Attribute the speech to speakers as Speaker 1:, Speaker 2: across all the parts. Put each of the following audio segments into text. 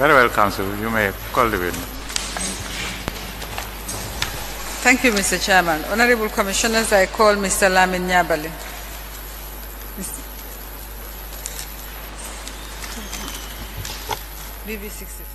Speaker 1: Very well, Council. You may call the witness.
Speaker 2: Thank you, Mr. Chairman. Honorable Commissioners, I call Mr. Lamin Nyabali. BB 63.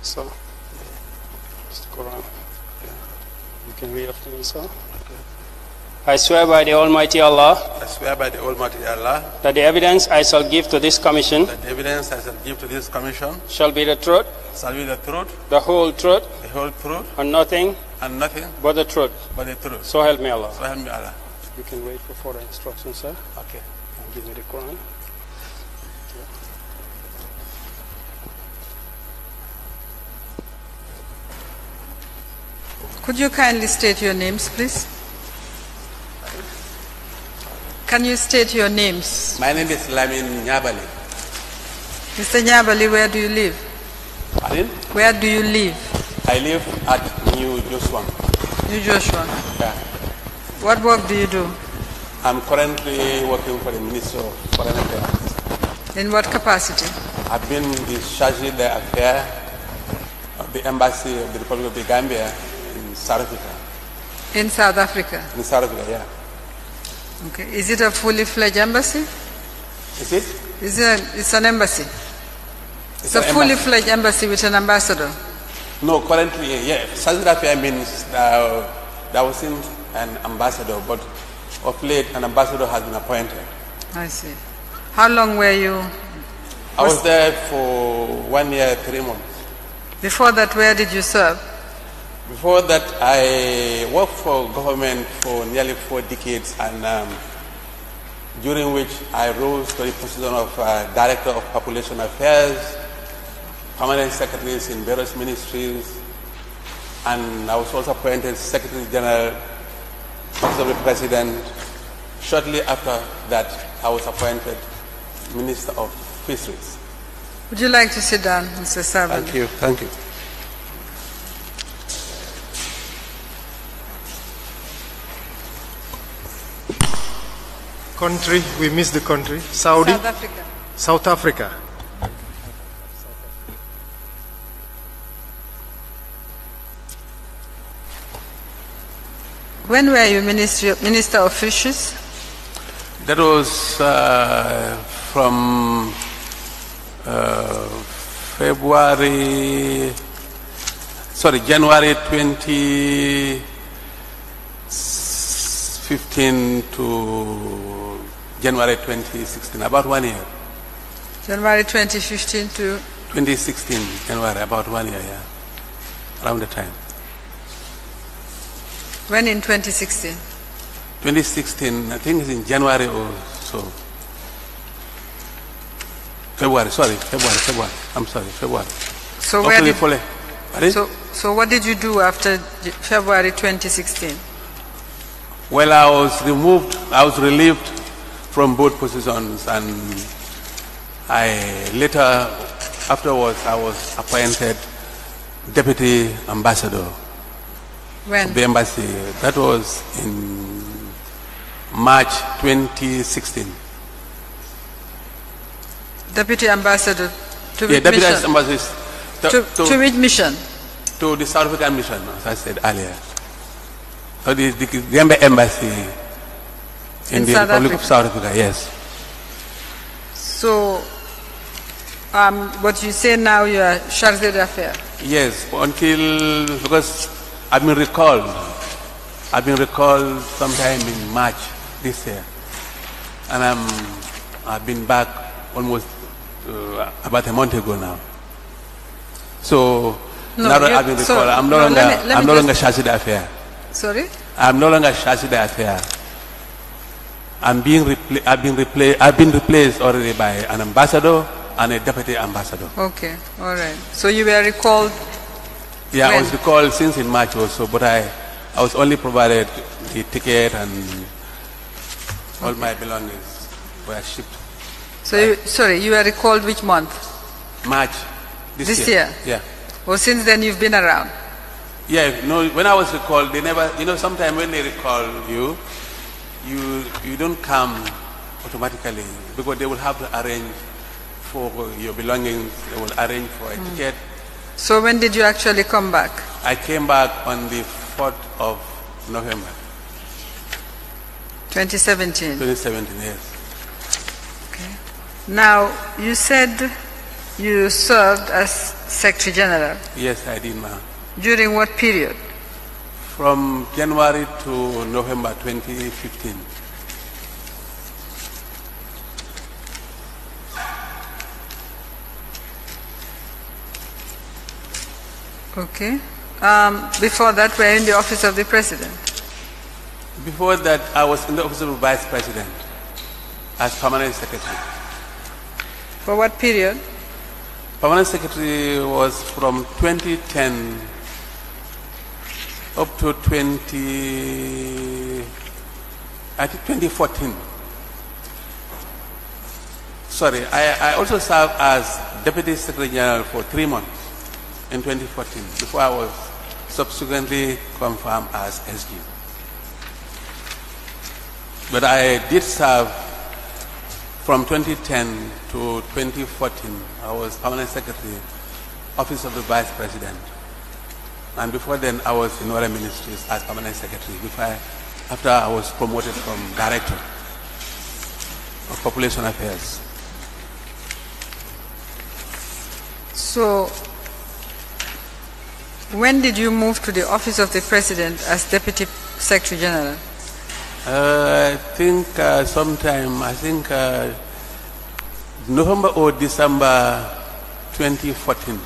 Speaker 3: So, just go around. You can read after me, sir. Okay. I swear by the Almighty Allah.
Speaker 4: I swear by the Almighty Allah.
Speaker 3: That the evidence I shall give to this commission.
Speaker 4: That the evidence I shall give to this commission.
Speaker 3: Shall be the truth.
Speaker 4: Shall be the truth.
Speaker 3: The whole truth.
Speaker 4: The whole truth.
Speaker 3: And nothing.
Speaker 4: And nothing.
Speaker 3: But the truth.
Speaker 4: But the truth.
Speaker 3: So help me Allah.
Speaker 4: So help me Allah.
Speaker 3: You can wait for further instructions, sir.
Speaker 4: Okay.
Speaker 3: I'll give you the Quran.
Speaker 2: Could you kindly state your names, please? Can you state your names?
Speaker 4: My name is Lamin Nyabali.
Speaker 2: Mr. Nyabali, where do you live?
Speaker 4: Pardon?
Speaker 2: Where do you live?
Speaker 4: I live at New Joshua.
Speaker 2: New Joshua.
Speaker 4: Yeah.
Speaker 2: What work do you do?
Speaker 4: I'm currently working for the Ministry of Foreign Affairs.
Speaker 2: In what capacity?
Speaker 4: I've been the charge d'affaires of the Embassy of the Republic of the Gambia in South Africa.
Speaker 2: In South Africa?
Speaker 4: In South Africa, yeah.
Speaker 2: Okay. Is it a fully fledged embassy?
Speaker 4: Is it?
Speaker 2: It's an embassy. It's a fully fledged embassy with an ambassador.
Speaker 4: No, currently, yeah. South Africa means there wasn't an ambassador, but of late an ambassador has been appointed.
Speaker 2: I see. How long were you?
Speaker 4: I was there for 1 year, 3 months.
Speaker 2: Before that, where did you serve?
Speaker 4: Before that, I worked for government for nearly 4 decades, and during which I rose to the position of Director of Population Affairs, Permanent Secretaries in various ministries, and I was also appointed Secretary General, Office of the President. Shortly after that, I was appointed Minister of Fisheries.
Speaker 2: Would you like to sit down, Mr. Savali?
Speaker 4: Thank you. Thank you.
Speaker 5: Country, we missed the country. Saudi?
Speaker 2: South Africa.
Speaker 5: South Africa.
Speaker 2: When were you Minister of Fisheries?
Speaker 4: That was from January 2015 to January 2016, about 1 year.
Speaker 2: January 2015 to?
Speaker 4: 2016, January, about 1 year, yeah, around the time.
Speaker 2: When in 2016?
Speaker 4: 2016, I think it's in January or so. February. I'm sorry, February.
Speaker 2: So where did, so what did you do after February 2016?
Speaker 4: Well, I was relieved from both positions, and afterwards I was appointed Deputy Ambassador.
Speaker 2: When?
Speaker 4: Of the embassy. That was in March 2016.
Speaker 2: Deputy Ambassador to which
Speaker 4: Deputy
Speaker 2: mission?
Speaker 4: Ambassador
Speaker 2: To which mission?
Speaker 4: To the South African mission, as I said earlier. So the Gambia embassy in the Republic of South Africa, yes.
Speaker 2: So what you say now, you are chargé d'affaires.
Speaker 4: Yes, because I've been recalled. I've been recalled sometime in March this year. And I've been back almost about a month ago now. So now that I've been recalled, I'm no longer chargé d'affaires.
Speaker 2: Sorry?
Speaker 4: I'm no longer chargé d'affaires. I've been replaced already by an ambassador and a deputy ambassador.
Speaker 2: Okay, all right. So you were recalled?
Speaker 4: Yeah,
Speaker 2: when?
Speaker 4: I was recalled since in March also, but I was only provided the ticket and all my belongings were shipped.
Speaker 2: So you were recalled which month?
Speaker 4: March this
Speaker 2: year?
Speaker 4: Yeah.
Speaker 2: Well, since then you've been around?
Speaker 4: Yeah, no, when I was recalled, they never, sometimes when they recall you, you don't come automatically because they will have to arrange for your belongings, they will arrange for a ticket.
Speaker 2: So when did you actually come back?
Speaker 4: I came back on the 4th of November.
Speaker 2: 2017?
Speaker 4: 2017, yes.
Speaker 2: Okay. Now, you said you served as Secretary General.
Speaker 4: Yes, I did, ma'am.
Speaker 2: During what period?
Speaker 4: From January to November 2015.
Speaker 2: Okay. Before that, were you in the office of the President?
Speaker 4: Before that, I was in the office of the Vice President as Permanent Secretary.
Speaker 2: For what period?
Speaker 4: Permanent Secretary was from 2010 up to 2014. Sorry, I also served as Deputy Secretary General for 3 months in 2014 before I was subsequently confirmed as SG. But I did serve from 2010 to 2014. I was Permanent Secretary, Office of the Vice President. And before then, I was in other ministries as Permanent Secretary after I was promoted from Director of Population Affairs.
Speaker 2: So, when did you move to the Office of the President as Deputy Secretary General?
Speaker 4: I think November or December 2014.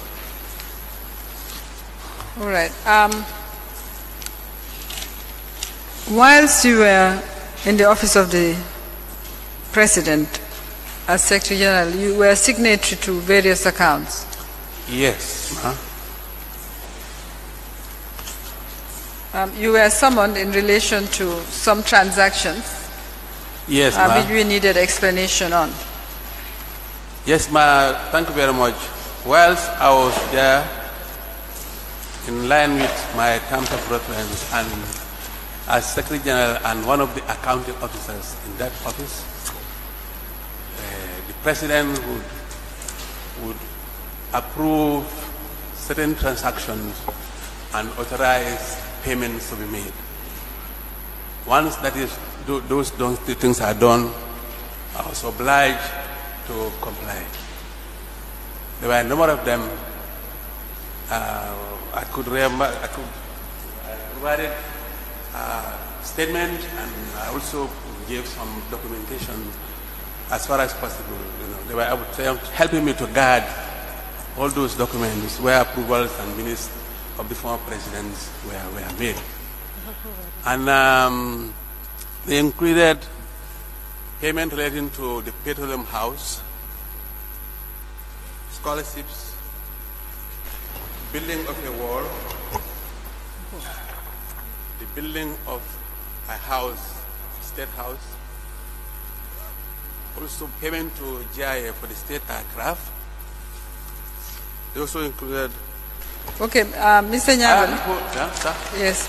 Speaker 2: All right. Whilst you were in the Office of the President as Secretary General, you were signatory to various accounts.
Speaker 4: Yes.
Speaker 2: You were summoned in relation to some transactions.
Speaker 4: Yes,
Speaker 2: which we needed explanation on.
Speaker 4: Yes, thank you very much. Whilst I was there, in line with my terms of reference and as Secretary General and one of the accounting officers in that office, the President would approve certain transactions and authorize payments to be made. Once those things are done, I was obliged to comply. There were a number of them. I provided statement, and I also gave some documentation as far as possible. They were helping me to guard all those documents where approvals and minutes of the former presidents were made. And they included payment relating to the petroleum house, scholarships, building of a wall, the building of a house, state house, also payment to GIA for the state aircraft. They also included.
Speaker 2: Okay, Mr. Nyavel. Yes,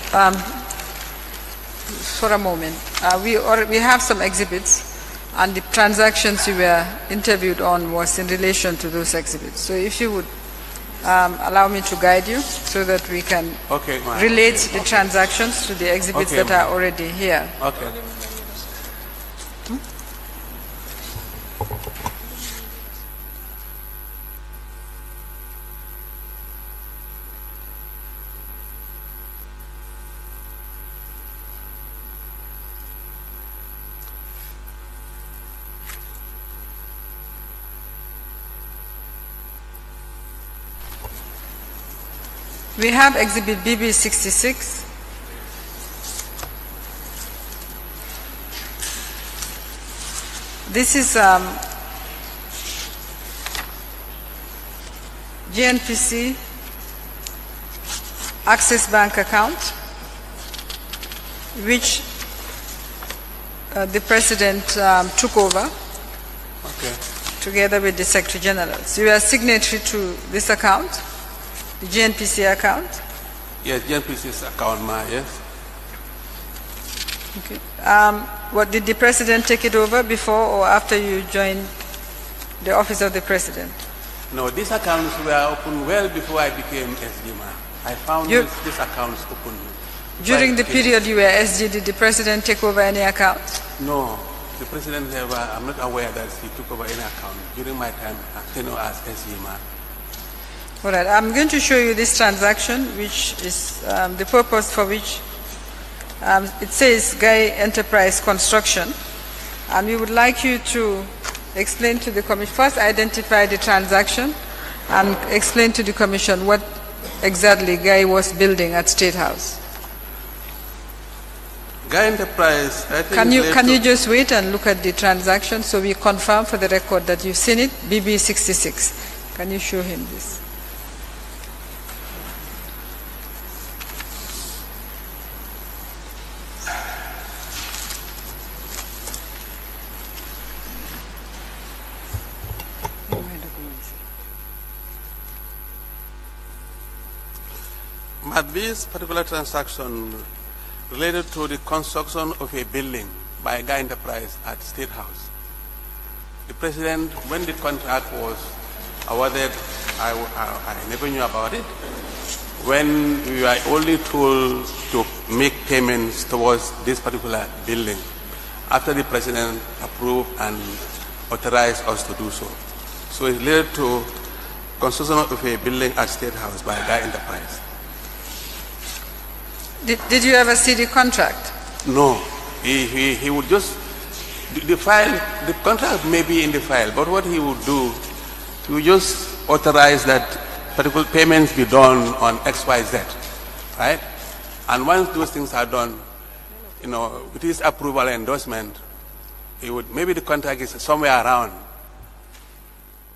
Speaker 2: for a moment. We have some exhibits, and the transactions you were interviewed on was in relation to those exhibits. So if you would allow me to guide you so that we can relate the transactions to the exhibits that are already here.
Speaker 4: Okay.
Speaker 2: We have exhibit BB66. This is GNPC Access Bank account, which the President took over together with the Secretary General. So you are signatory to this account, the GNPC account?
Speaker 4: Yes, GNPC's account, yes.
Speaker 2: Okay. What, did the President take it over before or after you joined the office of the President?
Speaker 4: No, these accounts were opened well before I became SGMA. I found these accounts open.
Speaker 2: During the period you were SG, did the President take over any accounts?
Speaker 4: No, the President never, I'm not aware that he took over any account during my time as SGMA.
Speaker 2: All right, I'm going to show you this transaction, which is the purpose for which it says Guy Enterprise Construction, and we would like you to explain to the Commission, first identify the transaction and explain to the Commission what exactly Guy was building at State House.
Speaker 4: Guy Enterprise, I think
Speaker 2: can you just wait and look at the transaction so we confirm for the record that you've seen it? BB66. Can you show him this?
Speaker 4: But this particular transaction related to the construction of a building by Guy Enterprise at State House. The President, when the contract was awarded, I never knew about it. When we were only told to make payments towards this particular building, after the President approved and authorized us to do so. So it's related to construction of a building at State House by Guy Enterprise.
Speaker 2: Did you ever see the contract?
Speaker 4: No. He would just, the file, the contract may be in the file, but what he would do, he would just authorize that particular payments be done on XYZ, right? And once those things are done, with his approval and endorsement, he would, maybe the contract is somewhere around.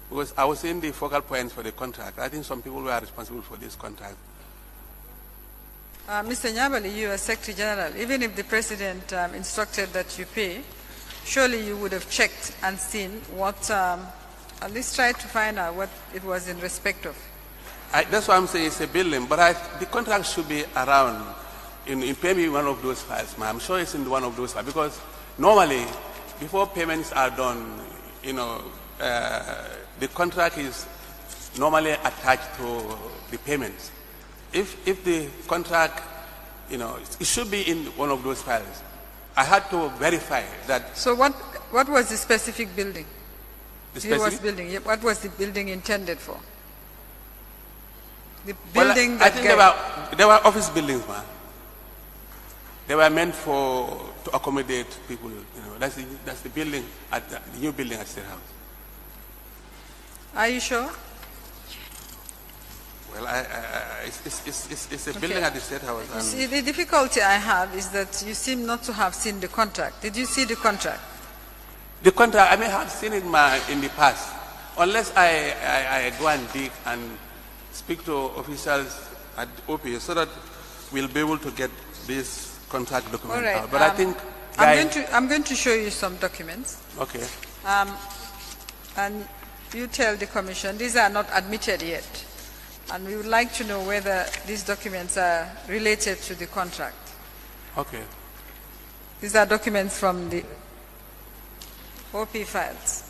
Speaker 4: Because I was in the focal points for the contract. I think some people were responsible for this contract.
Speaker 2: Mr. Nyabali, you are Secretary General. Even if the President instructed that you pay, surely you would have checked and seen what, at least tried to find out what it was in respect of.
Speaker 4: That's why I'm saying it's a building, but the contract should be around in maybe one of those files. I'm sure it's in one of those files, because normally, before payments are done, the contract is normally attached to the payments. If the contract, it should be in one of those files. I had to verify that.
Speaker 2: So what was the specific building?
Speaker 4: The specific?
Speaker 2: He was building. What was the building intended for? The building
Speaker 4: I think there were office buildings, man. They were meant to accommodate people. That's the building the new building at State House.
Speaker 2: Are you sure?
Speaker 4: Well, it's a building at the State House.
Speaker 2: You see, the difficulty I have is that you seem not to have seen the contract. Did you see the contract?
Speaker 4: The contract, I may have seen it in the past, unless I go and dig and speak to officials at OP so that we'll be able to get this contract document out. But I think
Speaker 2: I'm going to show you some documents.
Speaker 4: Okay.
Speaker 2: And you tell the Commission these are not admitted yet. And we would like to know whether these documents are related to the contract.
Speaker 4: Okay.
Speaker 2: These are documents from the OP files.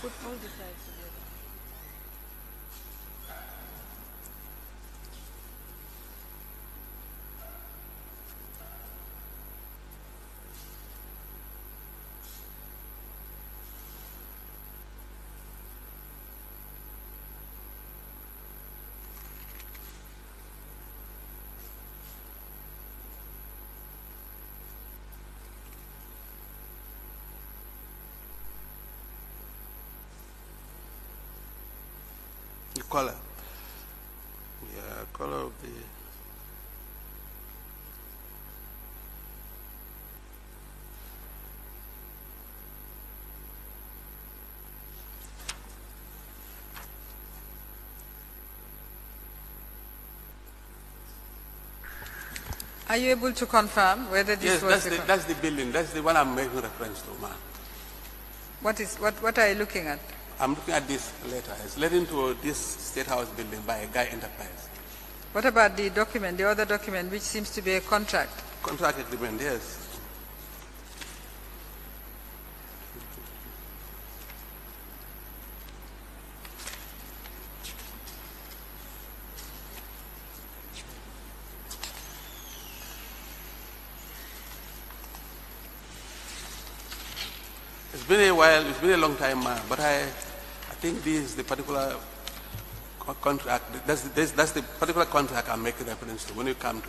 Speaker 2: Put all the files together.
Speaker 4: The color. Yeah, color of the.
Speaker 2: Are you able to confirm whether this
Speaker 4: Yes,
Speaker 2: was
Speaker 4: that's the building. That's the one I'm making reference to, man.
Speaker 2: What are you looking at?
Speaker 4: I'm looking at this letter. It's leading to this State House building by a Guy Enterprise.
Speaker 2: What about the document, the other document, which seems to be a contract?
Speaker 4: Contract agreement, yes. It's been a while, it's been a long time, but I think this is the particular contract, that's the particular contract I'm making reference to when you come to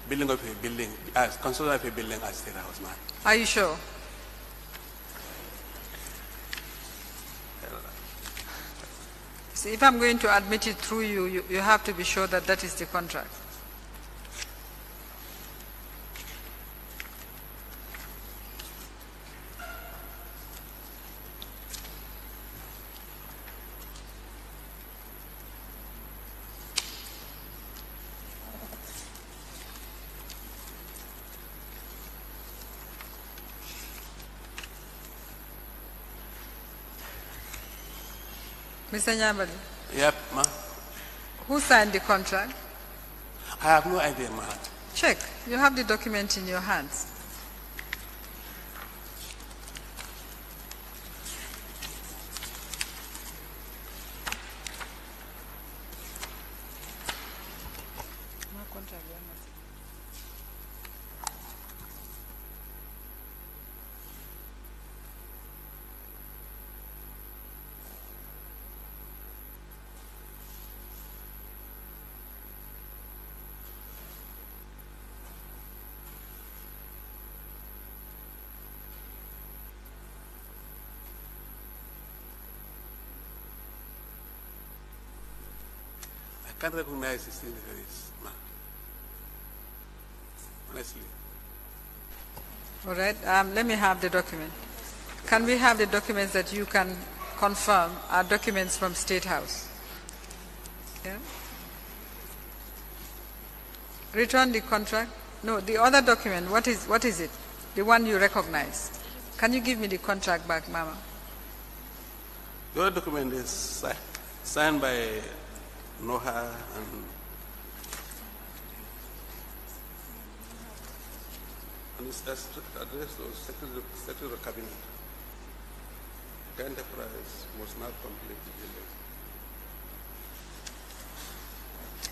Speaker 4: building of a building, as construction of a building as State House, man.
Speaker 2: Are you sure? See, if I'm going to admit it through you, you have to be sure that that is the contract. Mr. Nyambali?
Speaker 4: Yep, ma.
Speaker 2: Who signed the contract?
Speaker 4: I have no idea, ma.
Speaker 2: Check. You have the document in your hands.
Speaker 4: I can't recognize the signatories, ma. Honestly.
Speaker 2: All right. Let me have the document. Can we have the documents that you can confirm are documents from State House? Yeah. Return the contract. No, the other document. What is it? The one you recognize. Can you give me the contract back, Mama?
Speaker 4: The other document is signed by Noha and it's addressed to Secretary of Cabinet. The enterprise must not complete the building.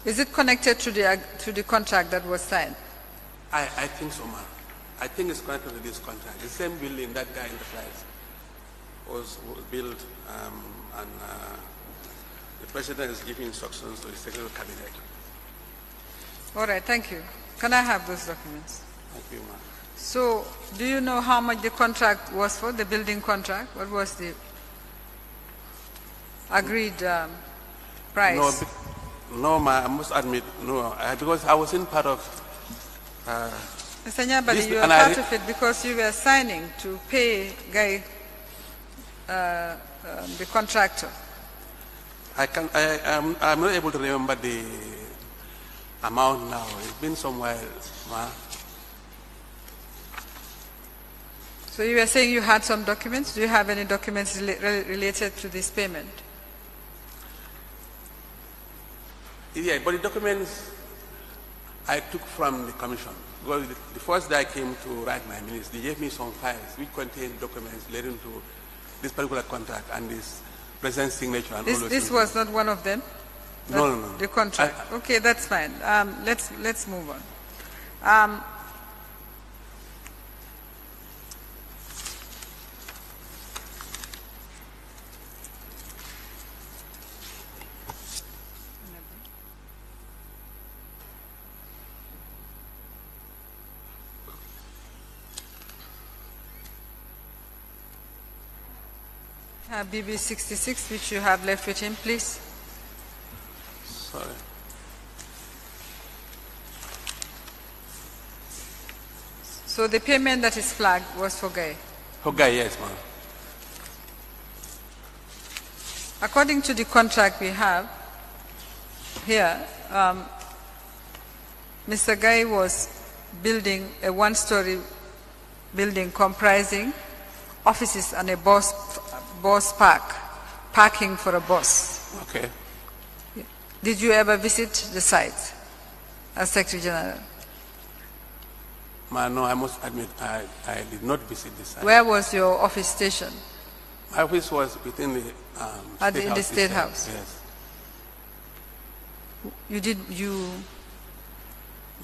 Speaker 2: Is it connected to the contract that was signed?
Speaker 4: I think so, ma'am. I think it's connected to this contract. The same building that Guy Enterprise was built, and the President is giving instructions to the Secretary of Cabinet.
Speaker 2: All right, thank you. Can I have those documents?
Speaker 4: Thank you, ma'am.
Speaker 2: So, do you know how much the contract was for, the building contract? What was the agreed price?
Speaker 4: No, ma'am, I must admit, no, because I wasn't part of
Speaker 2: Mr. Nyambali, you are part of it because you were signing to pay Guy, the contractor.
Speaker 4: I'm not able to remember the amount now. It's been somewhere, ma'am.
Speaker 2: So you were saying you had some documents. Do you have any documents related to this payment?
Speaker 4: Yeah, but the documents I took from the commission. Because the first day I came to write my minutes, they gave me some files which contained documents relating to this particular contract and this president's signature and all those things.
Speaker 2: This was not one of them?
Speaker 4: No.
Speaker 2: The contract. Okay, that's fine. Let's move on. BB 66, which you have left with him, please.
Speaker 4: Sorry.
Speaker 2: So the payment that is flagged was for Guy.
Speaker 4: For Guy, yes, ma'am.
Speaker 2: According to the contract we have here, Mr. Guy was building a one-story building comprising offices and a bus parking for a bus.
Speaker 4: Okay.
Speaker 2: Did you ever visit the site as Secretary General?
Speaker 4: No, I must admit I did not visit the site.
Speaker 2: Where was your office station?
Speaker 4: My office was within the
Speaker 2: In the State House?
Speaker 4: Yes.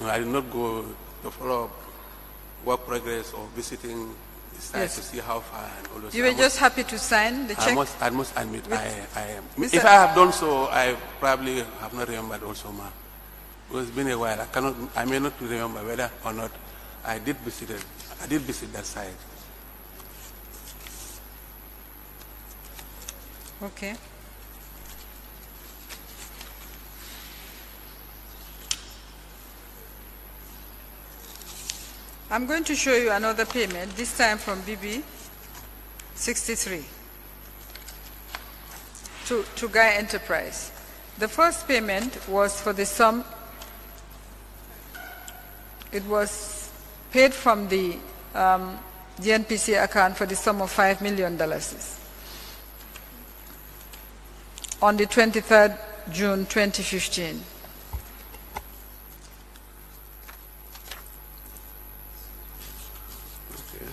Speaker 4: No, I did not go to follow up work progress or visiting the site to see how far and all those.
Speaker 2: You were just happy to sign the check?
Speaker 4: I must admit I am.
Speaker 2: Mr.
Speaker 4: If I have done so, I probably have not remembered also, ma'am. It's been a while. I may not remember whether or not I did visit that site.
Speaker 2: Okay. I'm going to show you another payment, this time from BB 63 to Guy Enterprise. The first payment was for the sum, it was paid from the GNPC account for the sum of $5 million on the 23rd June 2015.
Speaker 4: Okay.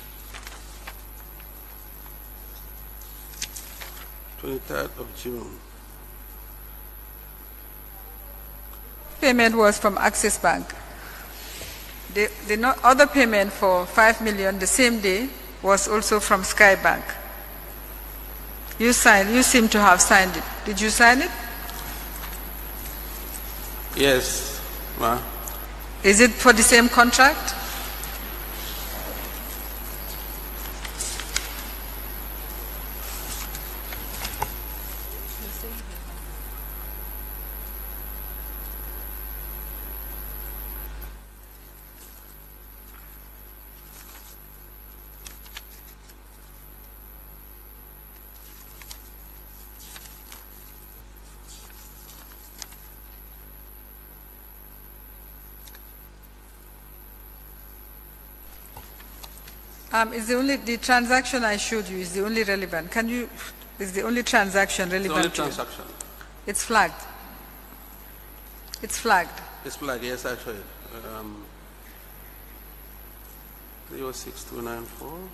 Speaker 4: 23rd of June.
Speaker 2: Payment was from Access Bank. The other payment for $5 million the same day was also from Sky Bank. You seem to have signed it. Did you sign it?
Speaker 4: Yes, ma'am.
Speaker 2: Is it for the same contract? Is the transaction I showed you is the only relevant? Is the only transaction relevant?
Speaker 4: It's the only transaction.
Speaker 2: It's flagged. It's flagged.
Speaker 4: It's flagged, yes, I show it. 306294.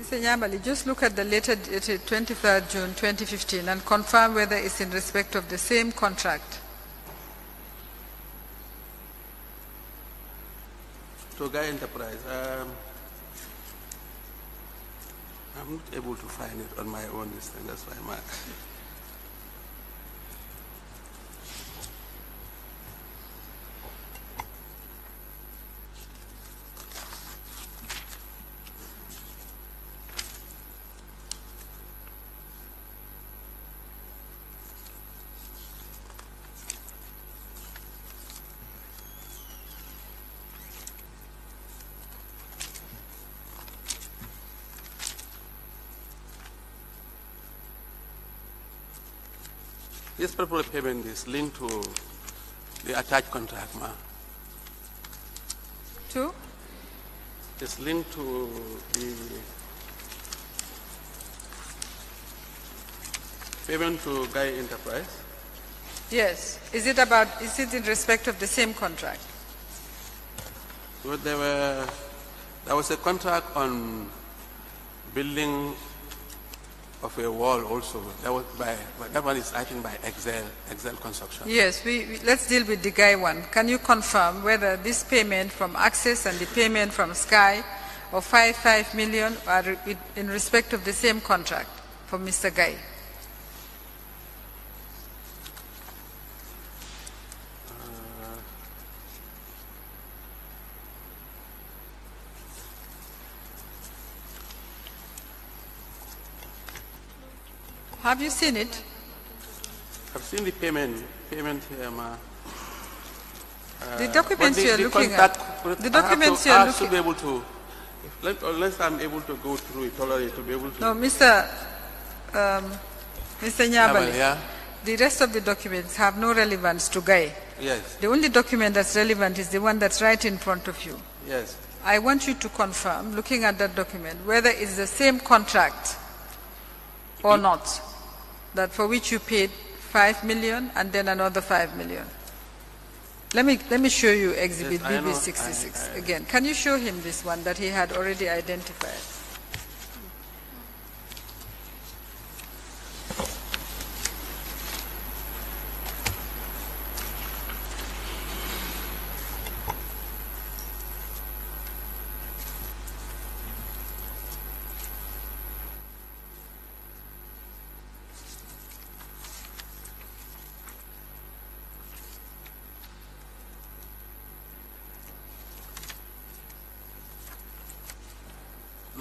Speaker 2: Mr. Nyambali, just look at the letter dated 23rd June 2015 and confirm whether it's in respect of the same contract.
Speaker 4: To Guy Enterprise, I'm not able to find it on my own this thing, that's why I'm This particular payment is linked to the attached contract, ma'am.
Speaker 2: To?
Speaker 4: It's linked to the payment to Guy Enterprise.
Speaker 2: Yes. Is it in respect of the same contract?
Speaker 4: Well, there was a contract on building of a wall also. That was that one is I think by Excel Construction.
Speaker 2: Yes, let's deal with the Guy one. Can you confirm whether this payment from Access and the payment from Sky of $5 million are in respect of the same contract? for Mr. Guy. Have you seen it?
Speaker 4: I've seen the payment here, ma.
Speaker 2: The documents
Speaker 4: But
Speaker 2: you are looking at. The documents you
Speaker 4: I
Speaker 2: are
Speaker 4: have to be
Speaker 2: looking
Speaker 4: able to, unless I'm able to go through it already, to be able to.
Speaker 2: No, Mr. Nyabali,
Speaker 4: Yeah?
Speaker 2: the rest of the documents have no relevance to Guy.
Speaker 4: Yes,
Speaker 2: The only document that's relevant is the one that's right in front of you.
Speaker 4: yes.
Speaker 2: I want you to confirm, looking at that document, whether it's the same contract or not, that for which you paid 5 million and then another 5 million. Let me show you Exhibit
Speaker 4: Yes, I know.
Speaker 2: BB66 again. Can you show him this one that he had already identified?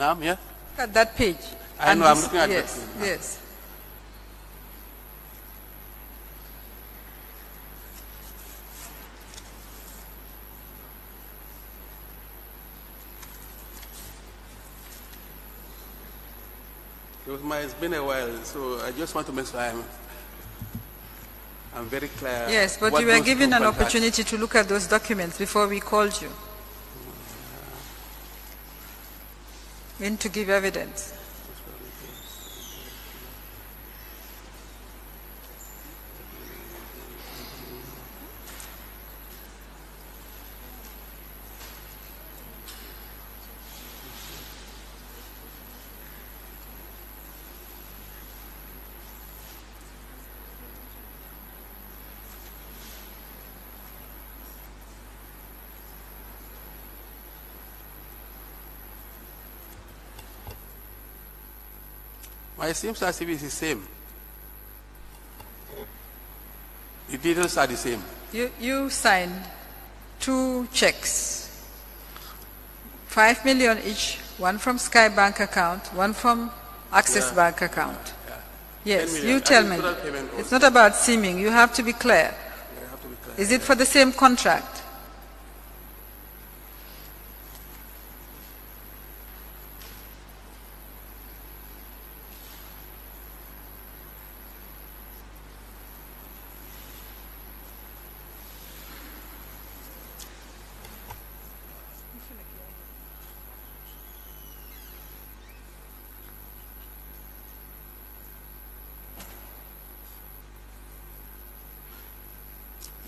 Speaker 4: Now, yeah?
Speaker 2: Look at that page.
Speaker 4: I
Speaker 2: And
Speaker 4: know, I'm
Speaker 2: this-
Speaker 4: looking at
Speaker 2: yes,
Speaker 4: that.
Speaker 2: yes.
Speaker 4: It's been a while, so I just want to make sure I'm very clear.
Speaker 2: Yes, but
Speaker 4: what
Speaker 2: you were
Speaker 4: those
Speaker 2: given
Speaker 4: two
Speaker 2: an
Speaker 4: contracts-
Speaker 2: opportunity to look at those documents before we called you in to give evidence.
Speaker 4: Well, it seems as if it's the same. The details are the same.
Speaker 2: You signed 2 checks, 5 million each, one from Sky Bank account, one from Access Bank account. Yes,
Speaker 4: 10 million.
Speaker 2: you
Speaker 4: I
Speaker 2: tell
Speaker 4: think
Speaker 2: me.
Speaker 4: total payment
Speaker 2: It's
Speaker 4: was-
Speaker 2: not about seeming. You have to be clear.
Speaker 4: I have to be clear.
Speaker 2: Is it for the same contract?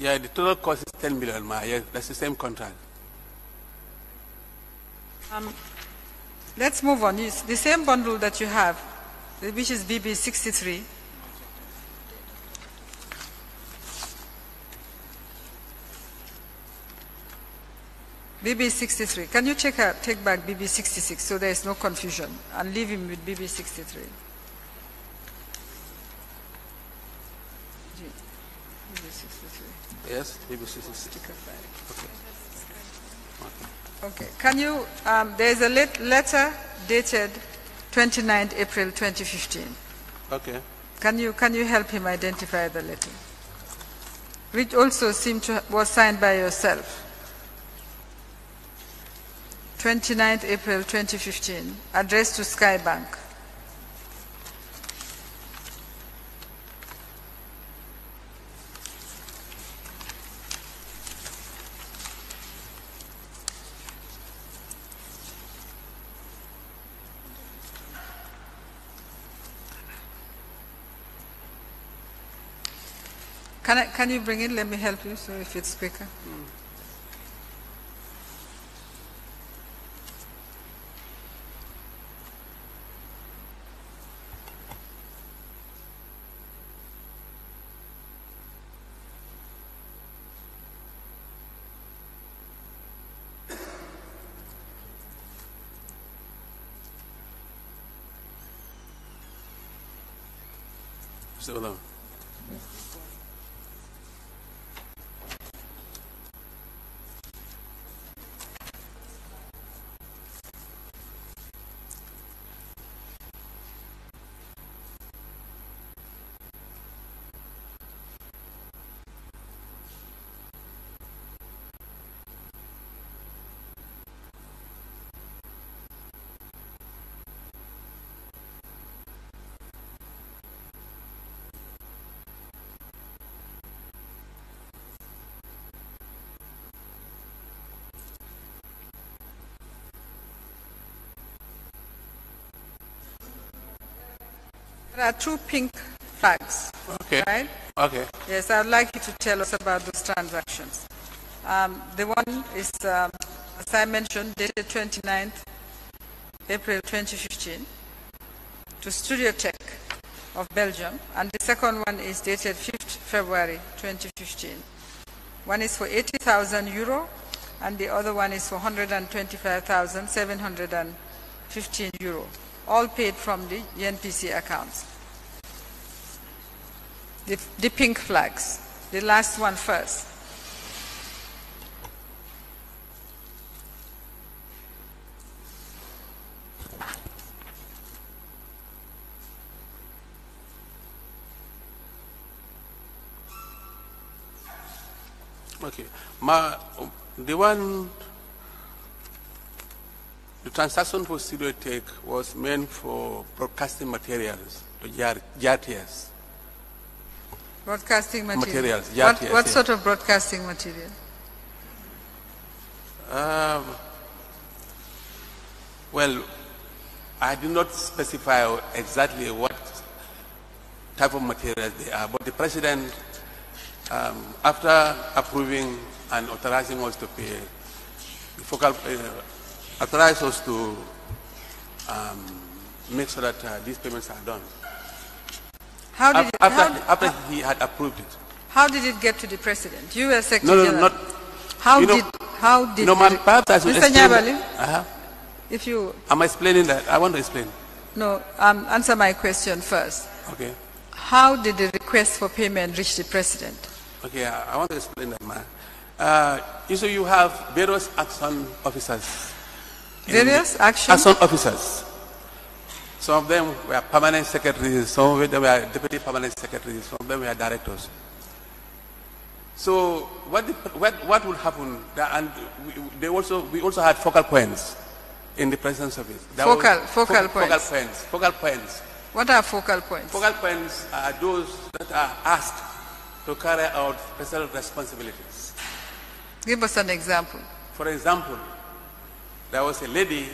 Speaker 4: Yeah, the total cost is 10 million, ma. Yeah, that's the same contract.
Speaker 2: Let's move on. It's the same bundle that you have, which is BB63. BB63. Can you take back BB66 so there is no confusion and leave him with BB63? BB63.
Speaker 4: Yes, maybe 66.
Speaker 2: Okay. Can you, there is a letter dated 29th April 2015.
Speaker 4: Okay.
Speaker 2: Can you help him identify the letter? Which also was signed by yourself. 29th April 2015, addressed to Sky Bank. Can you bring it? Let me help you, so if it's quicker.
Speaker 4: So long.
Speaker 2: There are two pink flags.
Speaker 4: Okay.
Speaker 2: Right?
Speaker 4: Okay.
Speaker 2: Yes, I would like you to tell us about those transactions. The one is, as I mentioned, dated 29th April 2015 to Studio Tech of Belgium, and the second one is dated 5th February 2015. One is for 80,000 euro, and the other one is for 125,715 euro, all paid from the NPC accounts. The pink flags, the last one first.
Speaker 4: Okay. The transaction for Studio Tech was meant for broadcasting materials to JRTS.
Speaker 2: Broadcasting materials.
Speaker 4: JRTS,
Speaker 2: What sort of broadcasting material?
Speaker 4: Well, I did not specify exactly what type of materials they are, but the president, after approving and authorizing us to pay, authorized us to make sure that these payments are done. After he had approved it.
Speaker 2: How did it get to the president? You were Secretary
Speaker 4: No,
Speaker 2: General.
Speaker 4: not.
Speaker 2: How did?
Speaker 4: No, ma'am. Perhaps I should
Speaker 2: Mr.
Speaker 4: explain.
Speaker 2: Nyabali, if you.
Speaker 4: I'm explaining that. I want to explain.
Speaker 2: No, answer my question first.
Speaker 4: Okay.
Speaker 2: How did the request for payment reach the president?
Speaker 4: Okay, I want to explain that, ma'am. You have various action officers.
Speaker 2: Various action
Speaker 4: officers. Some of them were permanent secretaries, some of them were deputy permanent secretaries, some of them were directors. So what would happen? And we also had focal points in the president's office.
Speaker 2: Focal points.
Speaker 4: Focal points.
Speaker 2: What are focal points?
Speaker 4: Focal points are those that are asked to carry out special responsibilities.
Speaker 2: Give us an example.
Speaker 4: For example, there was a lady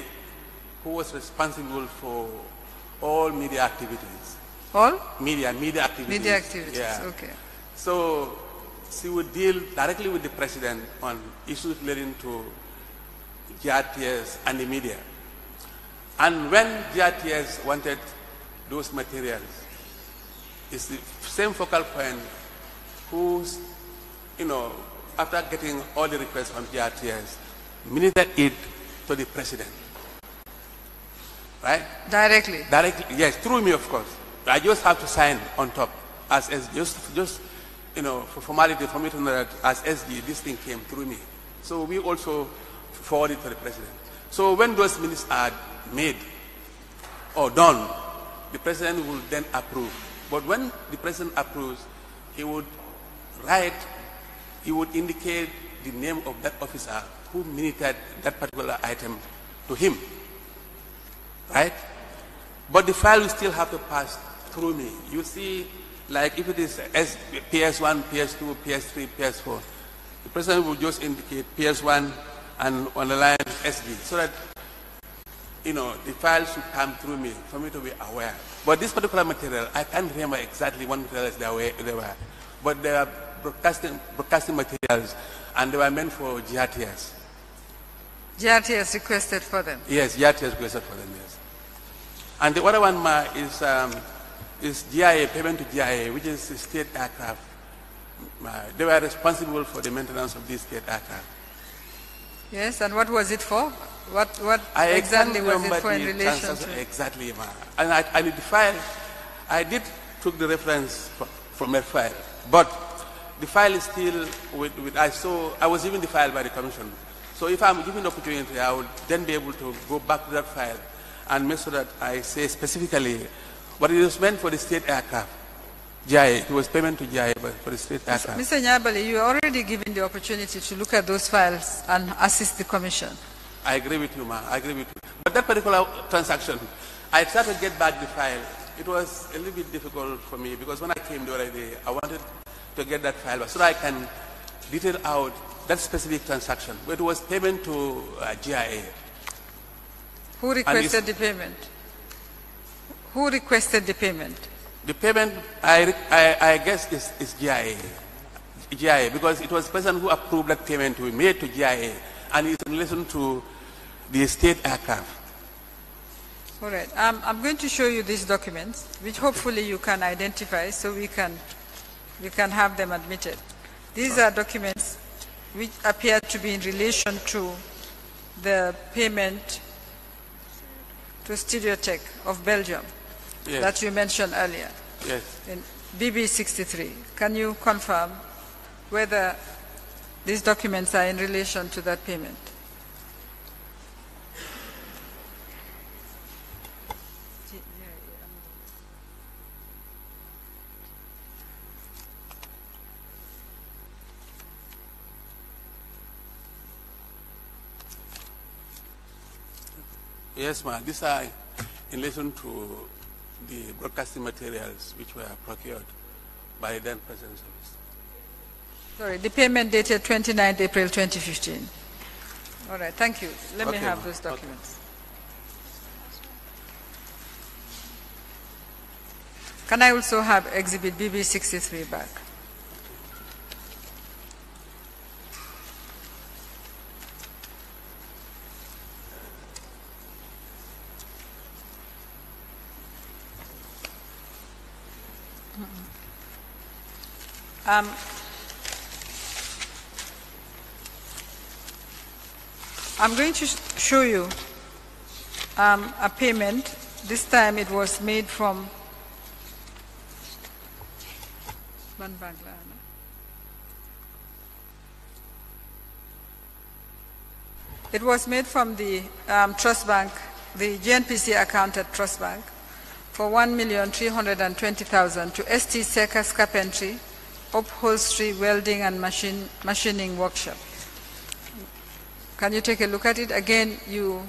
Speaker 4: who was responsible for all media activities.
Speaker 2: All?
Speaker 4: Media activities.
Speaker 2: Media activities,
Speaker 4: yeah.
Speaker 2: Okay.
Speaker 4: So she would deal directly with the president on issues relating to GRTS and the media. And when GRTS wanted those materials, it's the same focal point who's, after getting all the requests from GRTS, minuted it to the president. Right?
Speaker 2: Directly?
Speaker 4: Directly, yes, through me, of course. I just have to sign on top as just for formality, for me to know that as SG, this thing came through me. So we also forward it to the president. So when those minutes are made or done, the president will then approve. But when the president approves, he would indicate the name of that officer who minuted that particular item to him. Right? But the file will still have to pass through me. You see, like if it is PS1, PS2, PS3, PS4, the president will just indicate PS1 and on the line SG, so that the file should come through me for me to be aware. But this particular material, I can't remember exactly what materials they were, but they are broadcasting materials, and they were meant for GRTS.
Speaker 2: GRTS requested for them?
Speaker 4: Yes, GRTS requested for them, yes. And the other one is GIA, payment to GIA, which is state aircraft. They were responsible for the maintenance of these state aircraft.
Speaker 2: Yes, and what was it for? What exactly was it for in relation to?
Speaker 4: Exactly, and in the file, I did took the reference from that file, but the file is still I was given the file by the Commission. So if I'm given the opportunity, I will then be able to go back to that file and make sure that I say specifically what it was meant for the state aircraft. GIA, it was payment to GIA for the state aircraft.
Speaker 2: Mr. Nyabali, you are already given the opportunity to look at those files and assist the Commission.
Speaker 4: I agree with you, ma'am. I agree with you. But that particular transaction, I tried to get back the file. It was a little bit difficult for me because when I came the other day, I wanted to get that file so that I can detail out that specific transaction. But it was payment to GIA.
Speaker 2: Who requested the payment? Who requested the payment?
Speaker 4: The payment, I guess, is GIA. GIA, because it was the person who approved that payment to be made to GIA, and it's in relation to the state aircraft.
Speaker 2: All right. I'm going to show you these documents, which hopefully you can identify so we can have them admitted. These are documents which appear to be in relation to the payment to Studiotech of Belgium, yes, that you mentioned earlier.
Speaker 4: Yes.
Speaker 2: In BB63. Can you confirm whether these documents are in relation to that payment?
Speaker 4: Yes, ma'am. These are in relation to the broadcasting materials which were procured by the then President's Office.
Speaker 2: Sorry, the payment dated 29th April 2015. All right, thank you. Let me have those documents. Okay. Can I also have Exhibit BB63 back? I'm going to show you a payment. This time it was made from it was made from the Trust Bank, the GNPC account at Trust Bank, for 1,320,000 to ST Sekas Carpentry, Upholstery, Welding and Machining Workshop. Can you take a look at it? Again, you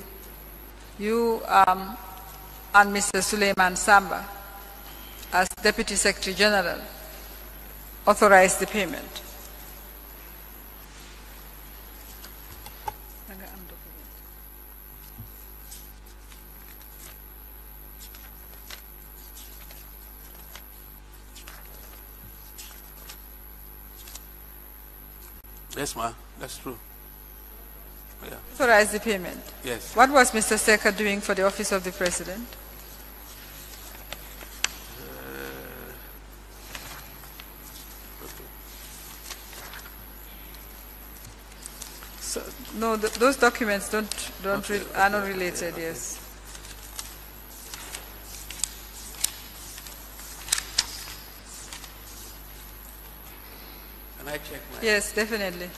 Speaker 2: and Mr. Suleiman Samba, as Deputy Secretary General, authorized the payment.
Speaker 4: Yes, ma'am. That's true. Yeah.
Speaker 2: Authorized the payment?
Speaker 4: Yes.
Speaker 2: What was Mr. Seka doing for the Office of the President? So, no, those documents are not related. Yes.
Speaker 4: Can I check my?
Speaker 2: Yes, definitely.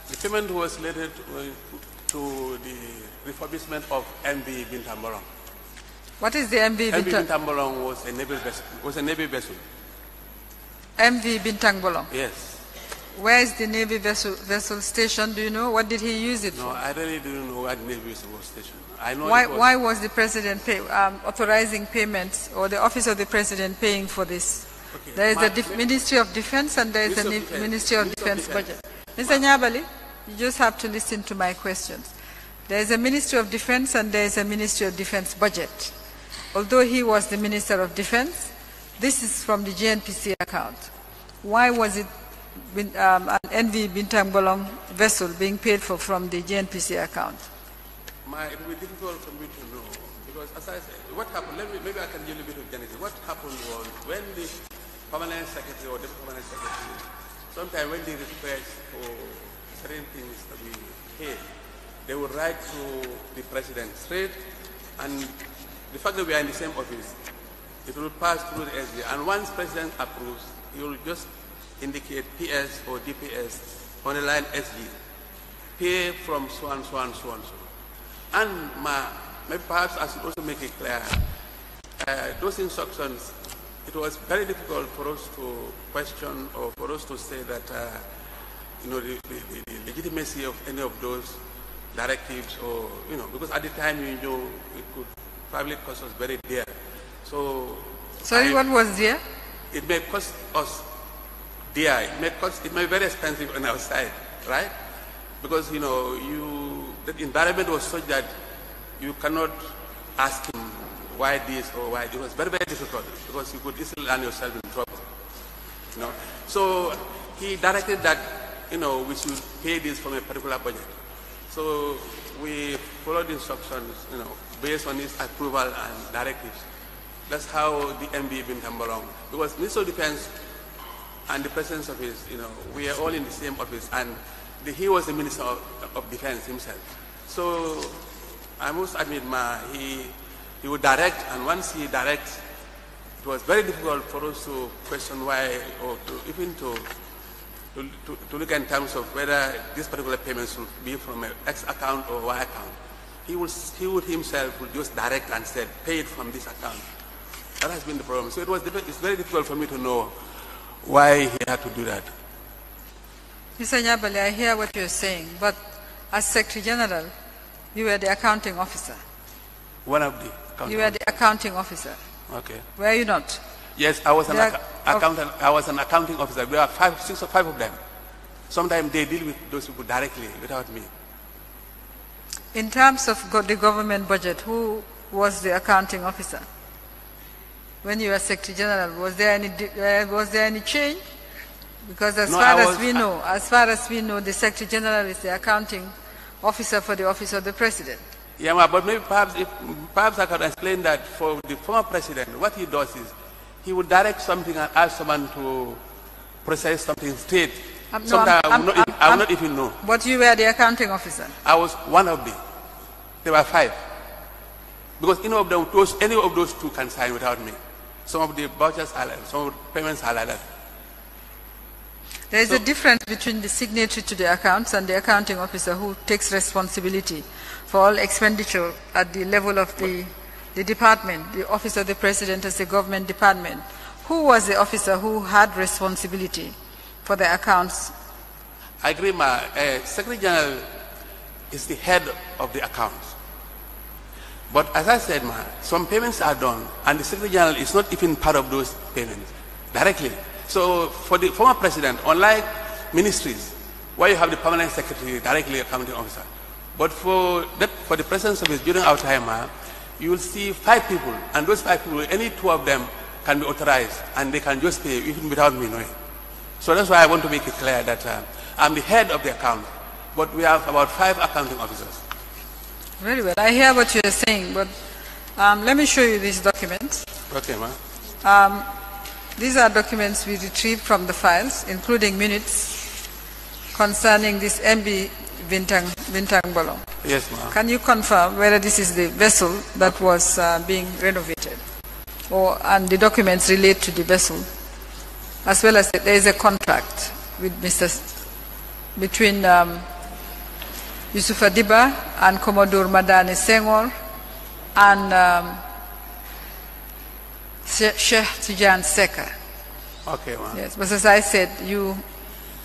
Speaker 4: The payment was related to the refurbishment of MV Bintamborong.
Speaker 2: What is the MV
Speaker 4: Bintamborong was a naval vessel.
Speaker 2: MV Bintang Bolong?
Speaker 4: Yes.
Speaker 2: where is the Navy vessel station? Do you know? What did he use it for?
Speaker 4: No, I really didn't know what Navy was station. I know
Speaker 2: Why was the president authorizing payments, or the office of the president paying for this?
Speaker 4: Okay.
Speaker 2: There is a Ministry of Defense and there is a Ministry of Defense budget. Mr. Nyabali, you just have to listen to my questions. There is a Ministry of Defense and there is a Ministry of Defense budget. Although he was the Minister of Defense, this is from the GNPC account. Why was it an NV Bintang Bolong vessel being paid for from the GNPC account?
Speaker 4: It will be difficult for me to know, because as I said, what happened, maybe I can give you a bit of genesis. What happened was, when the permanent secretary or the permanent secretary, sometimes when they request for certain things to be paid, they will write to the president straight, and the fact that we are in the same office, it will pass through the SG, and once president approves, he will just indicate PS or DPS on the line SG, pay from so and so and so and so. And maybe perhaps I should also make it clear, those instructions, it was very difficult for us to question or for us to say that, the legitimacy of any of those directives, or, because at the time, it could probably cost us very dear. So,
Speaker 2: sorry, what was dear?
Speaker 4: It may cost us dear. It may be very expensive on our side, right? Because, the environment was such that you cannot ask him why this or why. It was very, very difficult, because you could easily land yourself in trouble. So he directed that, we should pay this from a particular budget. So we followed the instructions, based on his approval and directives. That's how the MB Bintang Bolong. Because Minister of Defense and the President's office, we are all in the same office, and he was the Minister of Defense himself. So I must admit, he would direct, and once he directs, it was very difficult for us to question why, or to look in terms of whether this particular payment should be from an X account or Y account. He would himself just direct and said, pay it from this account. That has been the problem. So it's very difficult for me to know why he had to do that.
Speaker 2: Mr. Nyabali, I hear what you're saying, but as Secretary General, you were the accounting officer.
Speaker 4: One of the accounting.
Speaker 2: You were the accounting officer.
Speaker 4: Okay.
Speaker 2: Were you not?
Speaker 4: Yes, I was an accountant. I was an accounting officer. There are 6 or 5 of them. Sometimes they deal with those people directly without me.
Speaker 2: In terms of the government budget, who was the accounting officer? When you were Secretary General, was there any change? Because as far as we know, the Secretary General is the accounting officer for the office of the President.
Speaker 4: Yeah, but maybe perhaps I can explain that for the former President, what he does is he would direct something and ask someone to process something straight. Sometimes I will not even know.
Speaker 2: But you were the accounting officer?
Speaker 4: I was one of them. There were 5. Because any of those 2 can sign without me. Some of the vouchers are like that, some of the payments are like that.
Speaker 2: There is a difference between the signatory to the accounts and the accounting officer who takes responsibility for all expenditure at the level of the department, the office of the President as a government department. Who was the officer who had responsibility for the accounts?
Speaker 4: I agree, Secretary General is the head of the accounts. But as I said, some payments are done, and the Secretary General is not even part of those payments directly. So for the former President, unlike ministries, where you have the permanent secretary directly accounting officer, but for the President's office during our time, you will see 5 people, and those 5 people, any 2 of them can be authorized, and they can just pay even without me knowing. So that's why I want to make it clear that I'm the head of the account, but we have about 5 accounting officers.
Speaker 2: Very well. I hear what you're saying, but let me show you these documents.
Speaker 4: Okay, ma'am.
Speaker 2: These are documents we retrieved from the files, including minutes concerning this MB Bintang Bolong.
Speaker 4: Yes, ma'am.
Speaker 2: Can you confirm whether this is the vessel that was being renovated, and the documents relate to the vessel, as well as there is a contract with between Yusuf Adiba and Commodore Madani Senghor and Sheikh Tijan Seka.
Speaker 4: Okay, ma'am.
Speaker 2: Yes, but as I said, you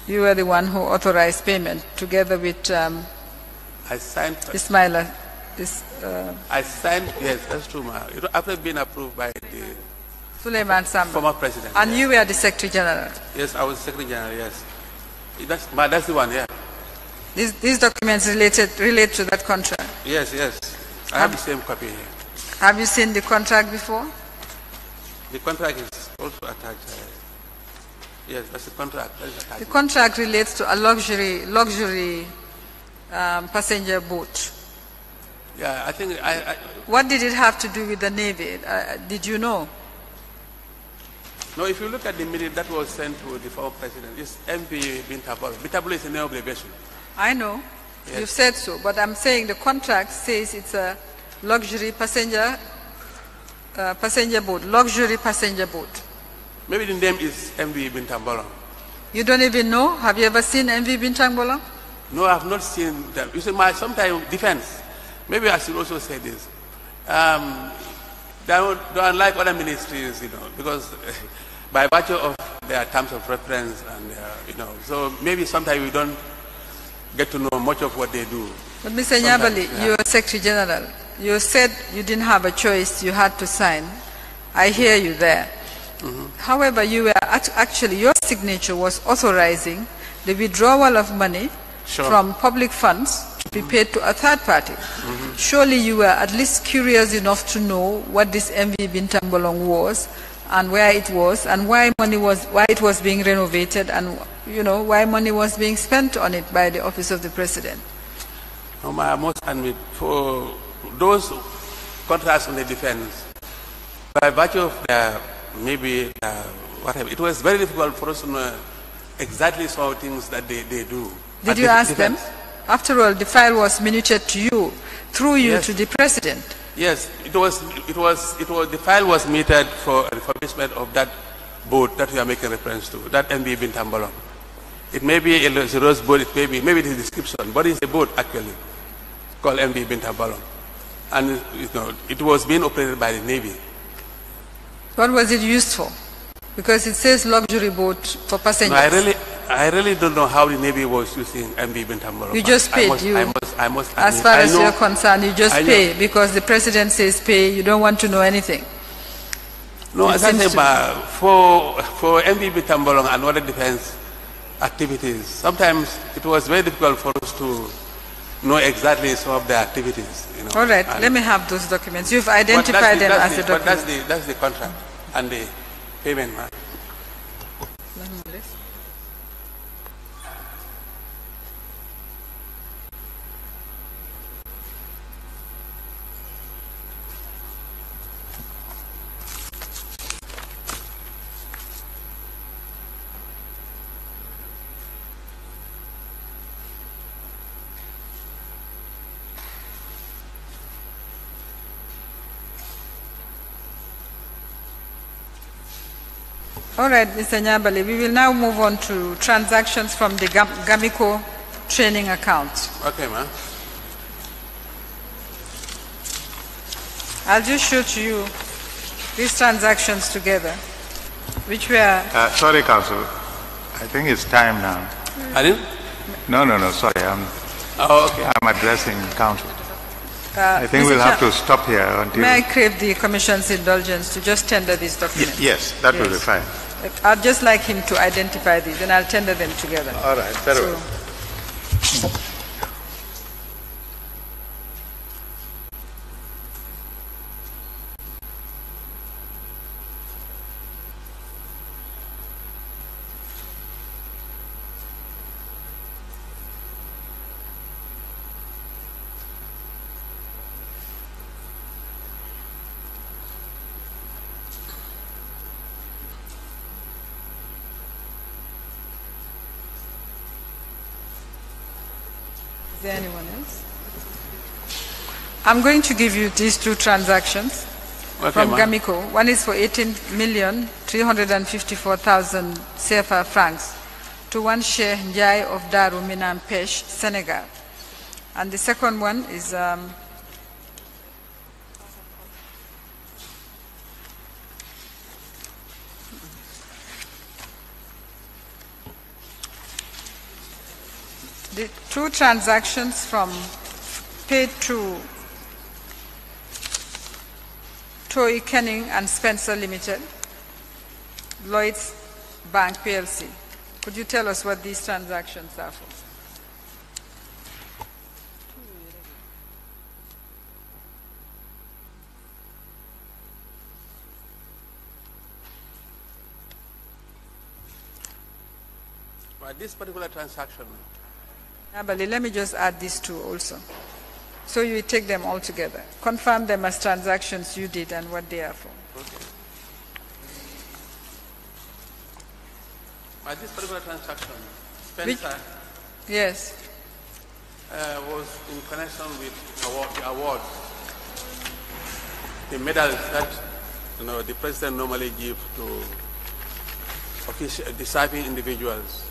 Speaker 2: You were the one who authorized payment together with
Speaker 4: I signed.
Speaker 2: Ismaila.
Speaker 4: I signed. Yes, that's true, ma. After being approved by the
Speaker 2: Suleiman Samba.
Speaker 4: former president.
Speaker 2: And
Speaker 4: yes.
Speaker 2: you were the Secretary General.
Speaker 4: Yes, I was Secretary General. Yes, that's the one. Yeah.
Speaker 2: These documents relate to that contract.
Speaker 4: Yes, yes. I have the same copy here.
Speaker 2: Have you seen the contract before?
Speaker 4: The contract is also attached. Yes, that's the contract. That is attached.
Speaker 2: The contract relates to a luxury passenger boat.
Speaker 4: Yeah, I think
Speaker 2: What did it have to do with the Navy? Did you know?
Speaker 4: No, if you look at the minute that was sent to the former president, it's MV Bintabolo. Bintabolo is a new obligation.
Speaker 2: I know.
Speaker 4: Yes.
Speaker 2: You've said so, but I'm saying the contract says it's a luxury passenger boat, luxury passenger boat.
Speaker 4: Maybe the name is MV Bintabolo.
Speaker 2: You don't even know? Have you ever seen MV Bintangbola?
Speaker 4: No, I have not seen them. You see, sometimes defense. Maybe I should also say this. They don't unlike other ministries, because by virtue of their terms of reference and, so maybe sometimes we don't get to know much of what they do.
Speaker 2: But Mr. Nyabali, you're Secretary General. You said you didn't have a choice, you had to sign. I hear you there. However, you were actually, your signature was authorizing the withdrawal of money from public funds to be paid to a third party. Surely you were at least curious enough to know what this MV Bintambolong was and where it was and why it was being renovated and why money was being spent on it by the Office of the President.
Speaker 4: I must admit, for those contracts on the defense, by virtue of their whatever, it was very difficult for us to know exactly some of the things that they do.
Speaker 2: Did you ask them? After all, the file was minuted to you, through you to the President.
Speaker 4: Yes, the file was meted for refurbishment of that boat that we are making reference to, that MV Bintambolong. It may be a rose boat, it may be the description, but it's a boat actually, called MV Bintambolong. And it was being operated by the Navy.
Speaker 2: What was it used for? Because it says luxury boat for passengers.
Speaker 4: No, I really don't know how the Navy was using MV Bintambolong.
Speaker 2: You just paid.
Speaker 4: I must admit,
Speaker 2: as far as you're concerned, you just pay because the President says pay. You don't want to know anything.
Speaker 4: No, as I say, for MV Bintambolong and other defense activities, sometimes it was very difficult for us to know exactly some of the activities.
Speaker 2: All right, let me have those documents. You've identified them as the documents.
Speaker 4: But that's the contract and the payment, man.
Speaker 2: All right, Mr. Nyabali, we will now move on to transactions from the Gamico training account.
Speaker 4: Okay, ma'am.
Speaker 2: I'll just show to you these transactions together, which were...
Speaker 1: Sorry, Council. I think it's time now.
Speaker 4: I didn't?
Speaker 1: No, sorry.
Speaker 4: Okay.
Speaker 1: I'm addressing Council. I think we'll have to stop here until...
Speaker 2: May I crave the Commission's indulgence to just tender these documents?
Speaker 1: Yes, that will be fine.
Speaker 2: I'd just like him to identify these, and I'll tender them together.
Speaker 1: All right, very well.
Speaker 2: Is there anyone else? I'm going to give you these two transactions from Gamico. One is for 18,354,000 CFA francs to one Sheikh Njai of Daru Minam Pesh, Senegal. And the second one is the two transactions from paid to Toy Kenning and Spencer Limited, Lloyd's Bank PLC. Could you tell us what these transactions are for?
Speaker 4: But this particular transaction.
Speaker 2: Abali, let me just add these two also. So you take them all together. Confirm them as transactions you did and what they are for.
Speaker 4: Okay. But this particular transaction, Spencer,
Speaker 2: yes,
Speaker 4: was in connection with the awards, the medals that the president normally gives to deserving individuals,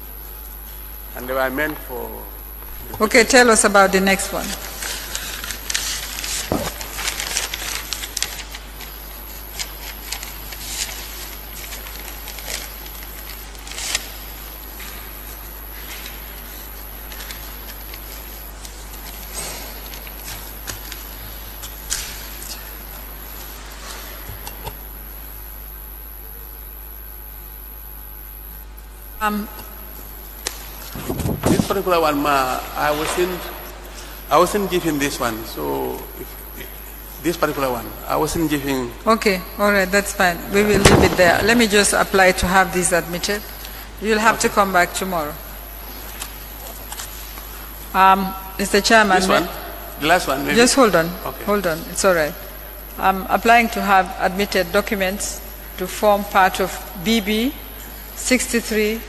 Speaker 4: and they were meant for.
Speaker 2: Okay, tell us about the next one.
Speaker 4: This particular one, I wasn't giving this one. So this particular one, I wasn't giving.
Speaker 2: Okay, all right, that's fine. We will leave it there. Let me just apply to have these admitted. You'll have to come back tomorrow. Mr. Chairman.
Speaker 4: This one, the last one. Maybe?
Speaker 2: Just hold on.
Speaker 4: Okay.
Speaker 2: Hold on. It's all right. I'm applying to have admitted documents to form part of BB 63.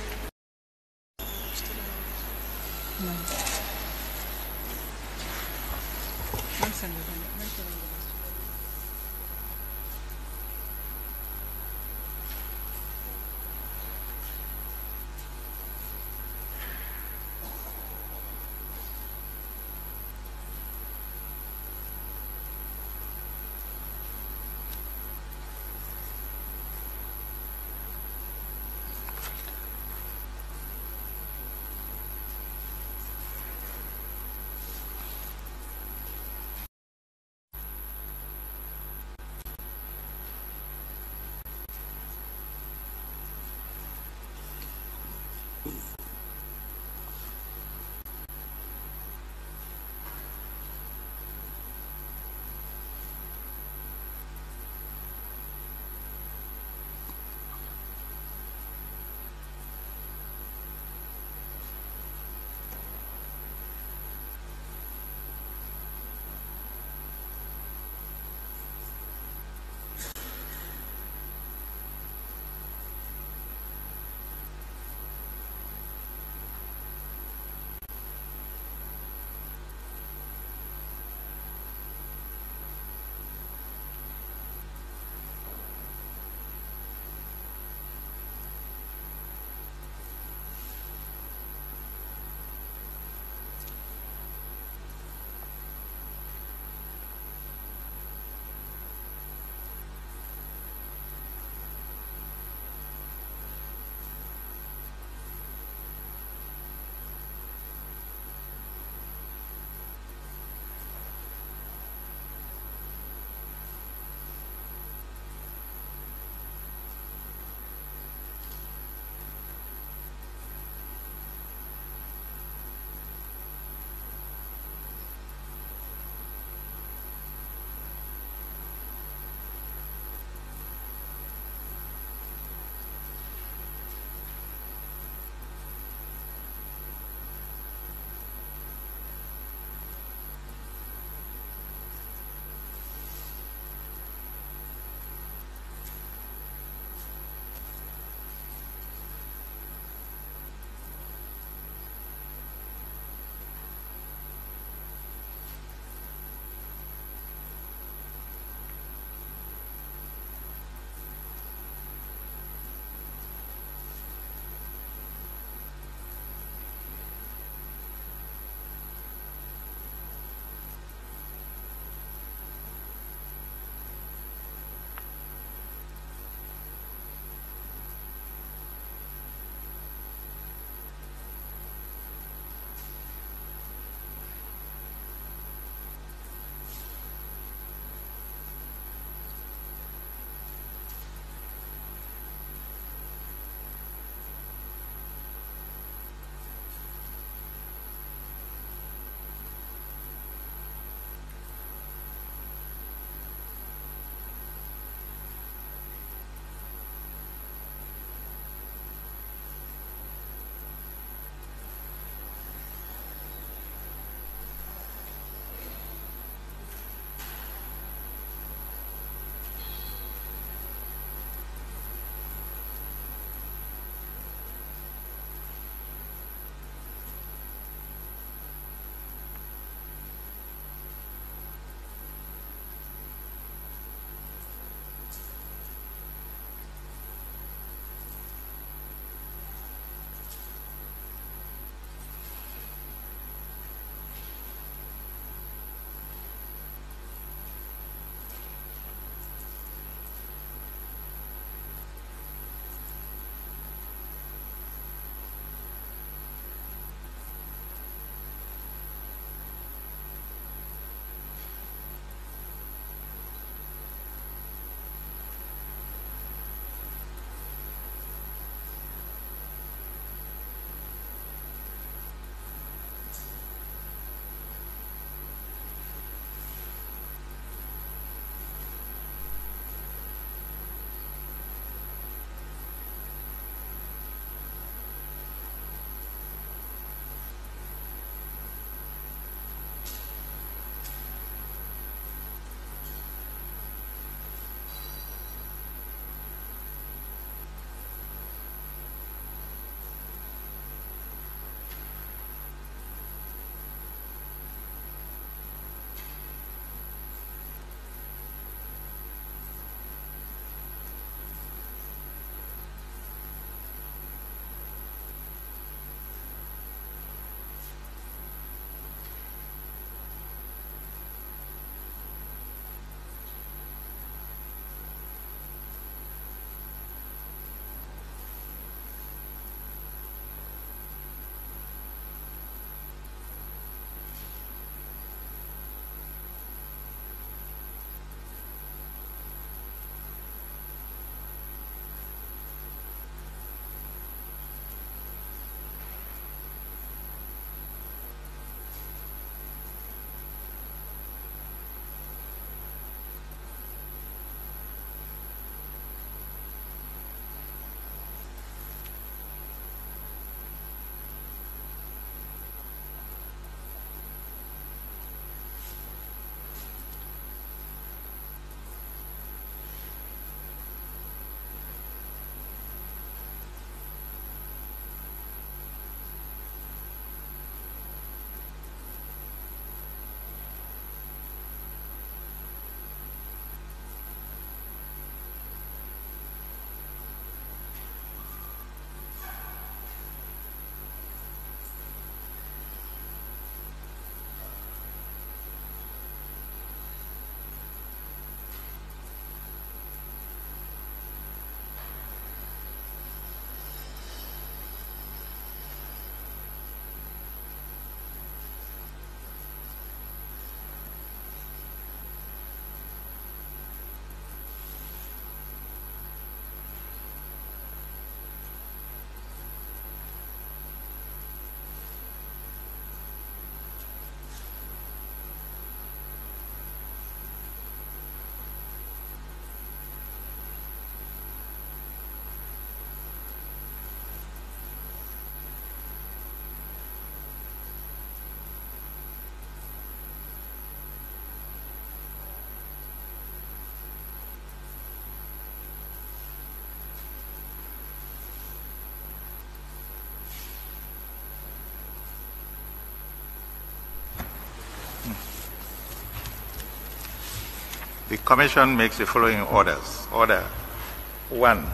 Speaker 1: The Commission makes the following orders. Order 1.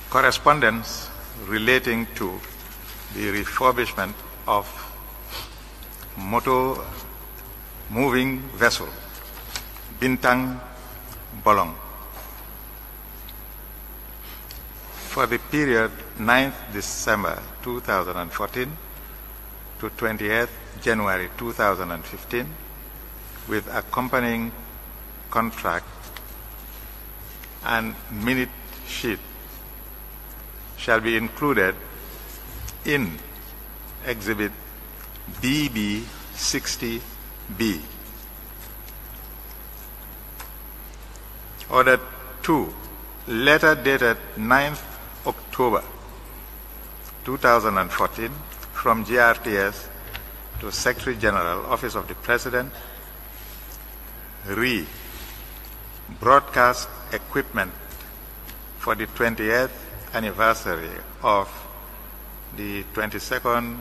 Speaker 1: Correspondence relating to the refurbishment of motor moving vessel Bintang Bolong for the period 9th December 2014 to 20th January 2015 with accompanying contract and minute sheet shall be included in Exhibit BB 60B. Order 2. Letter dated 9th October 2014 from GRTS to Secretary General, Office of the President, re. Broadcast equipment for the 20th anniversary of the 22nd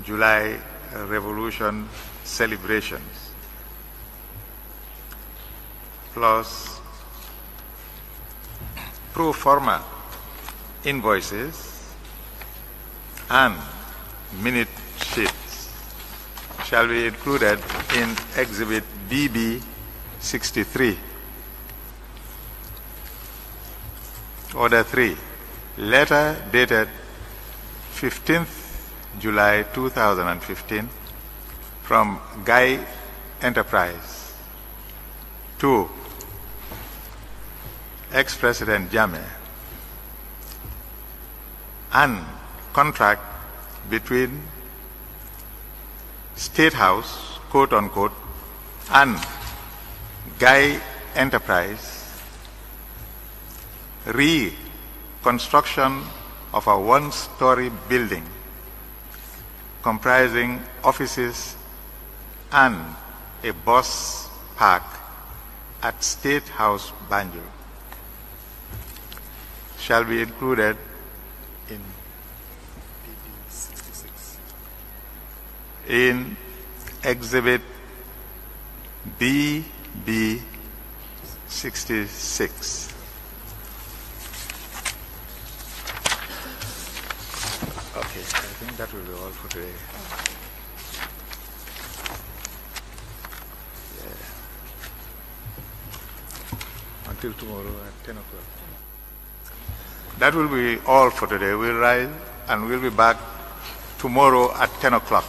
Speaker 1: July Revolution celebrations, plus pro forma invoices and minute sheets shall be included in Exhibit BB 63. Order 3. Letter dated 15th July 2015 from Guy Enterprise to ex-President Jammeh and contract between State House, quote unquote, and Guy Enterprise, reconstruction of a one-story building comprising offices and a bus park at State House, Banjul, shall be included in Exhibit BB 66. Okay, I think that will be all for today. Yeah. Until tomorrow at 10 o'clock. That will be all for today. We'll rise and we'll be back tomorrow at 10 o'clock.